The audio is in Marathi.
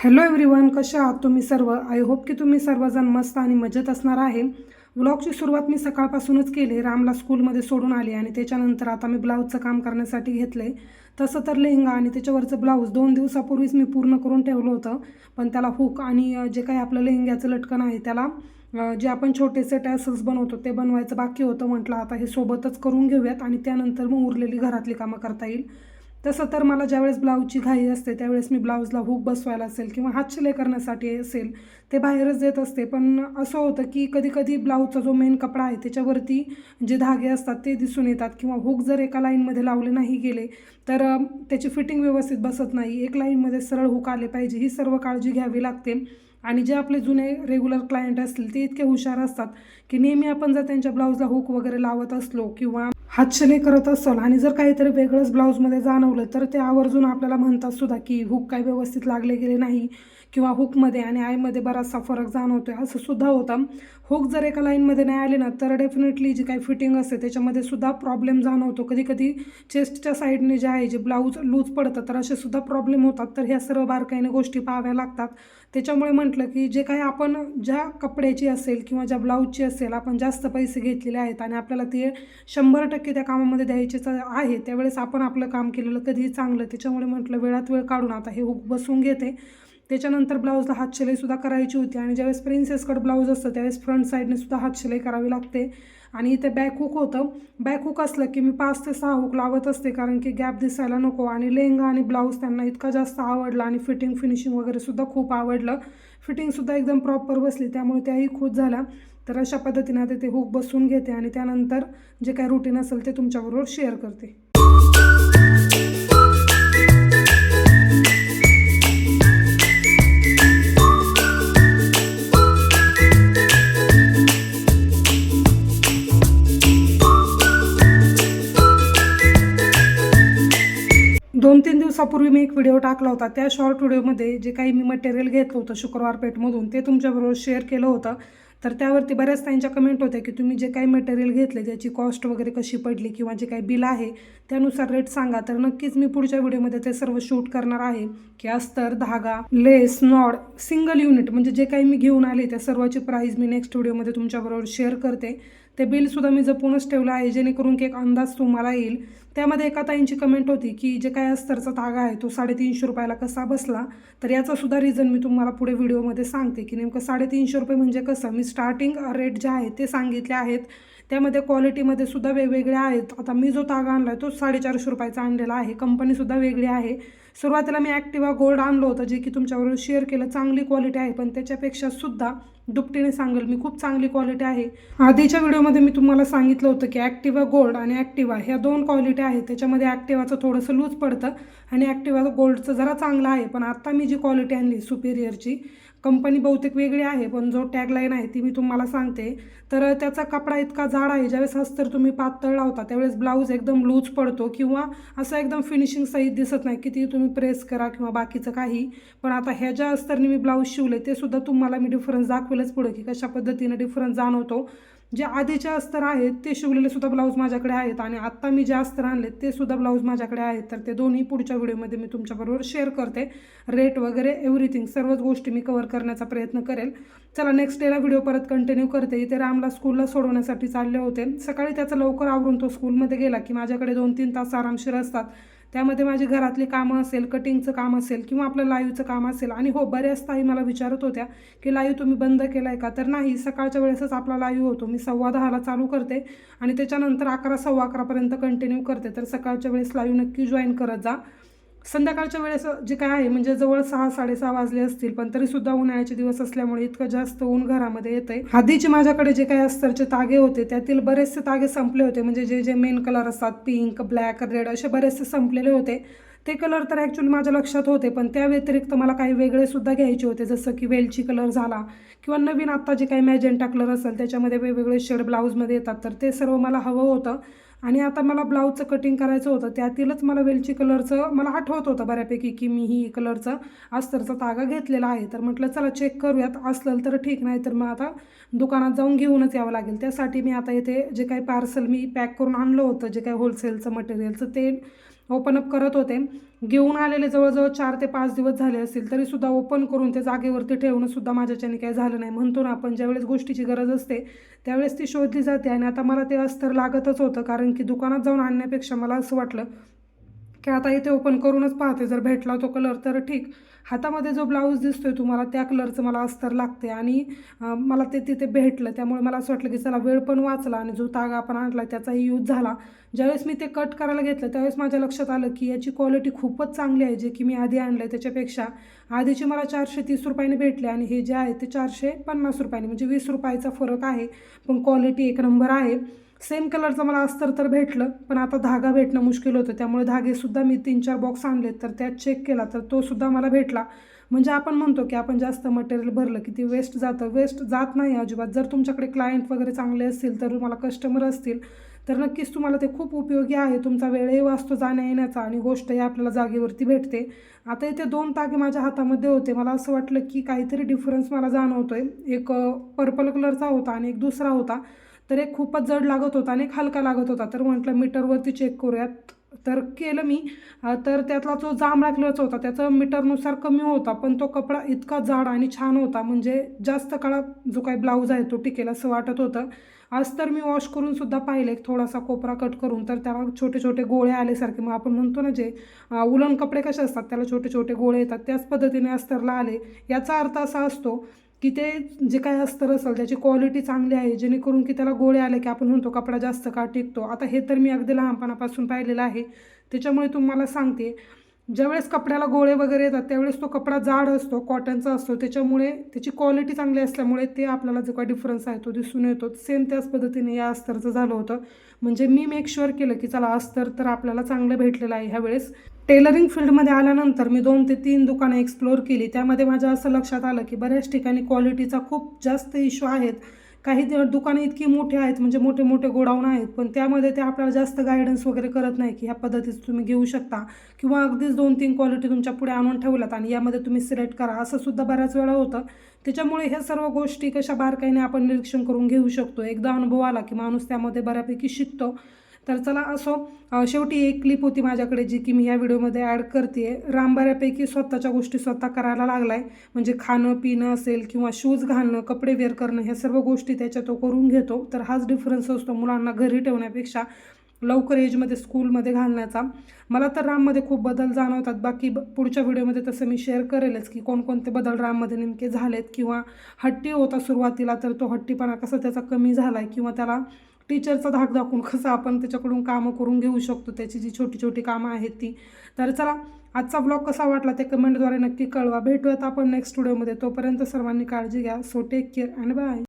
हॅलो एव्हरीवन, कशा आहात तुम्ही सर्व? आय होप की तुम्ही सर्वजण मस्त आणि मजेत असणार आहे. व्लॉगची सुरुवात मी सकाळपासूनच केली. रामला स्कूलमध्ये सोडून आली आणि त्याच्यानंतर आता मी ब्लाऊजचं काम करण्यासाठी घेतले. तसं तर लेहंगा आणि त्याच्यावरचं ब्लाऊज 2 दिवसापूर्वीच मी पूर्ण करून ठेवलं होतं, पण त्याला हुक आणि जे काही आपलं लेहंग्याचं लटकन आहे त्याला जे आपण छोटेसे टॅसल्स बनवतो ते बनवायचं बाकी होतं. म्हटलं आता हे सोबतच करून घेऊयात आणि त्यानंतर मग उरलेली घरातली कामं करता येईल. तसं तर मला ज्यावेळेस ब्लाऊजची घाई असते त्यावेळेस मी ब्लाऊजला हुक बसवायला असेल किंवा हात शिलाई करण्यासाठी असेल ते बाहेरच देत असते. पण असं होतं की कधी ब्लाऊजचा जो मेन कपडा आहे त्याच्यावरती जे धागे असतात ते दिसून येतात किंवा हुक जर एका लाईनमध्ये लावले नाही गेले तर त्याची फिटिंग व्यवस्थित बसत नाही. एक लाईनमध्ये सरळ हुक आले पाहिजे, ही सर्व काळजी घ्यावी लागते. आणि जे आपले जुने रेग्युलर क्लायंट असतील ते इतके हुशार असतात की नेहमी आपण जर त्यांच्या ब्लाऊजला हुक वगैरे लावत असलो किंवा हातशिलाई करत असाल आणि जर काहीतरी वेगळंच ब्लाऊजमध्ये जाणवलं तर ते आवर्जून आपल्याला म्हणतात सुद्धा की हुक काही व्यवस्थित लागले गेले नाही किंवा हुकमध्ये आणि आयमध्ये बराचसा फरक जाणवतोय, असं सुद्धा होतं. हुक जर एका लाईनमध्ये नाही आले ना तर डेफिनेटली जी काही फिटिंग असते त्याच्यामध्ये सुद्धा प्रॉब्लेम जाणवतो. कधी चेस्टच्या साईडने जे आहे जे ब्लाऊज लूज पडतं तर असे सुद्धा प्रॉब्लेम होतात. तर ह्या सर्व बारकाईने गोष्टी पाहाव्या लागतात. त्याच्यामुळे म्हटलं की जे काही आपण ज्या कपड्याची असेल किंवा ज्या ब्लाऊजची असेल आपण जास्त पैसे घेतलेले आहेत आणि आपल्याला ते 100% त्या कामामध्ये द्यायचेच आहे, त्यावेळेस आपण आपलं काम केलेलं कधीही चांगलं. त्याच्यामुळे म्हटलं वेळात वेळ काढून आता हे हुक बसवून घेते. त्याच्यानंतर ब्लाऊजला हातशिलाईसुद्धा करायची होती आणि ज्यावेळेस प्रिन्सेस कट ब्लाऊज असतं त्यावेळेस फ्रंट साईडने सुद्धा हातशिलाई करावी लागते. आणि इथे बॅक हुक होतं. बॅक हुक असलं की मी 5 ते 6 हुक लावत असते, कारण की गॅप दिसायला नको. आणि लेहंगा आणि ब्लाऊज त्यांना इतका जास्त आवडला आणि फिनिशिंग वगैरे सुद्धा खूप आवडलं. फिटिंगसुद्धा एकदम प्रॉपर बसली, त्यामुळे त्याही खुश झाल्या. तर अशा पद्धतीने आता ते हुक बसवून घेते आणि त्यानंतर जे काही रुटीन असेल ते तुमच्याबरोबर शेअर करते. 2-3 दिवसापूर्वी मी एक व्हिडिओ टाकला होता. त्या शॉर्ट व्हिडिओमध्ये जे काही मी मटेरियल घेतलं होतं शुक्रवार पेठमधून ते तुमच्याबरोबर शेअर केलं होतं. तर त्यावरती बऱ्याच त्यांच्या कमेंट होत्या की तुम्ही जे काही मटेरियल घेतले त्याची कॉस्ट वगैरे कशी पडली किंवा जे काही बिल आहे त्यानुसार रेट सांगा. तर नक्कीच मी पुढच्या व्हिडिओमध्ये ते सर्व शूट करणार आहे की अस्तर, धागा, लेस, नॉड, सिंगल युनिट म्हणजे जे काही मी घेऊन आले त्या सर्वाची प्राईस मी नेक्स्ट व्हिडिओमध्ये तुमच्याबरोबर शेअर करते. ते बिलसुद्धा मी जपूनच ठेवलं आहे जेणेकरून की एक अंदाज तुम्हाला येईल. त्यामध्ये एका ताईंची कमेंट होती की जे काही अस्तरचा धागा आहे तो 350 रुपयाला कसा बसला. तर याचा सुद्धा रिझन मी तुम्हाला पुढे व्हिडिओमध्ये सांगते की नेमकं 350 रुपये म्हणजे कसं. मी स्टार्टिंग रेट जे आहे ते सांगितले आहेत. त्यामध्ये क्वालिटीमध्ये सुद्धा वेगवेगळे आहेत. आता मी जो धागा आणला आहे तो 450 रुपयाचा आणलेला आहे. कंपनीसुद्धा वेगळी आहे. सुरुवातीला मी ॲक्टिवा गोल्ड आणलं होतं जे की तुमच्याबरोबर शेअर केलं. चांगली क्वालिटी आहे, पण त्याच्यापेक्षा सुद्धा दुपटीने सांगेल मी खूप चांगली क्वालिटी आहे. आधीच्या व्हिडिओमध्ये मी तुम्हाला सांगितलं होतं की ॲक्टिवा गोल्ड आणि ॲक्टिवा ह्या 2 क्वालिटी आहेत. त्याच्यामध्ये ॲक्टिवाचं थोडंसं लूज पडतं आणि ॲक्टिवा गोल्डचं जरा चांगलं आहे. पण आत्ता मी जी क्वालिटी आणली सुपेरियरची, कंपनी बहुतेक वेगळी आहे पण जो टॅगलाईन आहे ती मी तुम्हाला सांगते. तर त्याचा कपडा इतका जाड आहे, ज्यावेळेस अस्तर तुम्ही पातळ लावता त्यावेळेस ब्लाऊज एकदम लूज पडतो किंवा असं एकदम फिनिशिंग सहित दिसत नाही. किती तुम्ही प्रेस करा किंवा बाकीचं काही. पण आता ह्या ज्या अस्तरने मी ब्लाऊज शिवले ते सुद्धा तुम्हाला मी डिफरन्स दाखवेलच पुढे की कशा पद्धतीने डिफरन्स जाणवतो. जे आधीचे अस्तर आहेत ते शिवलेले सुद्धा ब्लाऊज माझ्याकडे आहेत आणि आत्ता मी जे अस्तर आणले ते सुद्धा ब्लाऊज माझ्याकडे आहेत. तर ते दोन्ही पुढच्या व्हिडिओमध्ये मी तुमच्याबरोबर शेअर करते. रेट वगैरे एव्हरीथिंग सर्वच गोष्टी मी कव्हर करण्याचा प्रयत्न करेल. चला नेक्स्ट डेला व्हिडिओ परत कंटिन्यू करते. इथे रामला स्कूलला सोडवण्यासाठी चालले होते. सकाळी त्याचं लवकर आवरून तो स्कूलमध्ये गेला की माझ्याकडे 2-3 तास आरामशीर असतात. त्यामध्ये माझी घरातली कामं असेल, कटिंगचं काम असेल किंवा आपलं लाईव्हचं काम असेल. आणि हो, बऱ्याच ताई मला विचारत होत्या की लाईव्ह तुम्ही बंद केला आहे का. तर नाही, सकाळच्या वेळेसच आपला लाईव्ह होतो. मी 10:15ला चालू करते आणि त्याच्यानंतर 11, 11:15पर्यंत कंटिन्यू करते. तर सकाळच्या वेळेस लाईव्ह नक्की जॉईन करत जा. संध्याकाळच्या वेळेस जे काय आहे म्हणजे जवळ 6, 6:30 वाजले असतील, पण तरीसुद्धा उन्हाळ्याचे दिवस असल्यामुळे इतकं जास्त ऊन घरामध्ये येतंय. आधीचे माझ्याकडे जे काही अस्तरचे तागे होते त्यातील बरेचसे तागे संपले होते. म्हणजे जे जे मेन कलर असतात पिंक, ब्लॅक, रेड असे बरेचसे संपलेले होते. ते कलर तर ॲक्च्युली माझ्या लक्षात होते, पण त्या व्यतिरिक्त मला काही वेगळे सुद्धा घ्यायचे होते. जसं की वेलची कलर झाला किंवा नवीन आत्ता जे काही मॅजेंटा कलर असेल त्याच्यामध्ये वेगवेगळे शेड ब्लाऊजमध्ये येतात. तर ते सर्व मला हवं होतं. आणि आता मला ब्लाऊजचं कटिंग करायचं होतं. त्यातीलच मला वेलची कलरचं मला आठवत होतं बऱ्यापैकी की मी ही कलरचा अस्तरचा तागा घेतलेला आहे. तर म्हटलं चला चेक करूयात, असलं तर ठीक, नाही तर मग आता दुकानात जाऊन घेऊनच यावं लागेल. त्यासाठी मी आता इथे जे काही पार्सल मी पॅक करून आणलं होतं जे काही होलसेलचं मटेरियलचं ते ओपन अप करत होते. घेऊन आलेले जवळजवळ 4 ते 5 दिवस झाले असतील, तरीसुद्धा ओपन करून ते जागेवरती ठेवणंसुद्धा माझ्याच्याने काही झालं नाही. म्हणतो ना आपण, ज्यावेळेस गोष्टीची गरज असते त्यावेळेस ती शोधली जाते. आणि आता मला ते अस्तर लागतच होतं, कारण की दुकानात जाऊन आणण्यापेक्षा मला असं वाटलं की आता इथे ओपन करूनच पाहते, जर भेटला तो कलर तर ठीक. हातामध्ये जो ब्लाऊज दिसतोय तुम्हाला त्या कलरचं मला अस्तर लागते आणि मला ते तिथे भेटलं. त्यामुळे मला असं वाटलं की चला, वेळ पण वाचला आणि जो तागा आपण आणला त्याचाही यूज झाला. ज्यावेळेस मी ते कट करायला घेतलं त्यावेळेस माझ्या लक्षात आलं की याची क्वालिटी खूपच चांगली आहे. जे की मी आधी आणलं आहे त्याच्यापेक्षा आधीचे मला 430 रुपयाने भेटले आणि हे जे आहे ते 450 रुपयाने, म्हणजे 20 रुपयाचा फरक आहे. पण क्वालिटी एक नंबर आहे. सेम कलरचं मला अस्तर तर भेटलं, पण आता धागा भेटणं मुश्किल होतं. त्यामुळे धागेसुद्धा मी 3-4 बॉक्स आणलेत, तर त्यात चेक केला तर तोसुद्धा मला भेटला. म्हणजे आपण म्हणतो की आपण जास्त मटेरियल भरलं की ते वेस्ट जातं. वेस्ट जात नाही अजिबात. जर तुमच्याकडे क्लायंट वगैरे चांगले असतील, तर तुम्हाला कस्टमर असतील, तर नक्कीच तुम्हाला ते खूप उपयोगी आहे. तुमचा वेळही वाचतो जाण्या येण्याचा आणि गोष्टही आपल्याला जागेवरती भेटते. आता इथे 2 तागे माझ्या हातामध्ये होते. मला असं वाटलं की काहीतरी डिफरन्स मला जाणवतोय. एक पर्पल कलरचा होता आणि एक दुसरा होता. तर एक खूपच जड लागत होता आणि एक हलका लागत होता. तर म्हटलं मीटरवरती चेक करूयात. तर केलं मी. तर त्यातला जो जांभळा कलरचा होता त्याचं मीटरनुसार कमी होता, पण तो कपडा इतका जाड आणि छान होता, म्हणजे जास्त काळा जो काही ब्लाऊज आहे तो टिकेल असं वाटत होतं. आज तर मी वॉश करून सुद्धा पाहिले, थोडासा कोपरा कट करून, तर त्याला छोटे छोटे गोळे आल्यासारखे, मग आपण म्हणतो ना जे उलन कपडे कसे असतात त्याला छोटे छोटे गोळे येतात, त्याच पद्धतीने अस्तरला आले. याचा अर्थ असा असतो की ते जे काय अस्तर असेल त्याची क्वालिटी चांगली आहे, जेणेकरून की त्याला गोळे आले की आपण म्हणतो कपडा जास्त काळ टिकतो. आता हे तर मी अगदी लहानपणापासून पाहिलेलं आहे, त्याच्यामुळे तुम्हाला सांगते. ज्यावेळेस कपड्याला गोळे वगैरे येतात त्यावेळेस तो कपडा जाड असतो, कॉटनचा असतो, त्याच्यामुळे त्याची क्वालिटी चांगली असल्यामुळे ते आपल्याला जो काही डिफरन्स आहे तो दिसून येतो. सेम त्याच पद्धतीने या अस्तरचं झालं होतं. म्हणजे मी मेक शुअर केलं की चला, अस्तर तर आपल्याला चांगलं भेटलेलं आहे. ह्यावेळेस टेलरिंग फील्डमध्ये आल्यानंतर मी 2 ते 3 दुकानं एक्सप्लोअर केली. त्यामध्ये माझ्या असं लक्षात आलं की बऱ्याच ठिकाणी क्वालिटीचा खूप जास्त इश्यू आहेत. काही दुकानं इतकी मोठी आहेत, म्हणजे मोठे मोठे गोडाऊन आहेत, पण त्यामध्ये ते आपल्याला जास्त गायडन्स वगैरे करत नाही की ह्या पद्धतीचं तुम्ही घेऊ शकता, किंवा अगदीच 2-3 क्वालिटी तुमच्या पुढे आणून ठेवल्यात आणि यामध्ये तुम्ही सिलेक्ट करा, असं सुद्धा बऱ्याच वेळा होतं. त्याच्यामुळे ह्या सर्व गोष्टी कशा बारकाईने आपण निरीक्षण करून घेऊ शकतो. एकदा अनुभव आला की माणूस त्यामध्ये बऱ्यापैकी शिकतो. तर चला असो, शेवटी एक क्लिप होती माझ्याकडे जी की मी या व्हिडिओमध्ये ॲड करते. राम बऱ्यापैकी स्वतःच्या गोष्टी स्वतः करायला लागला आहे. म्हणजे खाणं पिणं असेल किंवा शूज घालणं, कपडे वेअर करणं, ह्या सर्व गोष्टी त्याच्या तो करून घेतो. तर हाच डिफरन्स असतो मुलांना घरी ठेवण्यापेक्षा लवकर एजमध्ये स्कूलमध्ये घालण्याचा. मला तर राममध्ये खूप बदल जाणवतात. बाकी पुढच्या व्हिडिओमध्ये तसं मी शेअर करेलच की कोणकोणते बदल राममध्ये नेमके झालेत, किंवा हट्टी होता सुरुवातीला तर तो हट्टीपणा कसा त्याचा कमी झाला आहे, किंवा त्याला टीचरचा धाक दाखवून कसं आपण त्याच्याकडून कामं करून घेऊ शकतो, त्याची जी छोटी छोटी कामं आहेत ती. तर चला, आजचा ब्लॉग कसा वाटला ते कमेंटद्वारे नक्की कळवा. भेटूयात आपण नेक्स्ट व्हिडिओमध्ये. तोपर्यंत सर्वांनी काळजी घ्या. So take care and bye.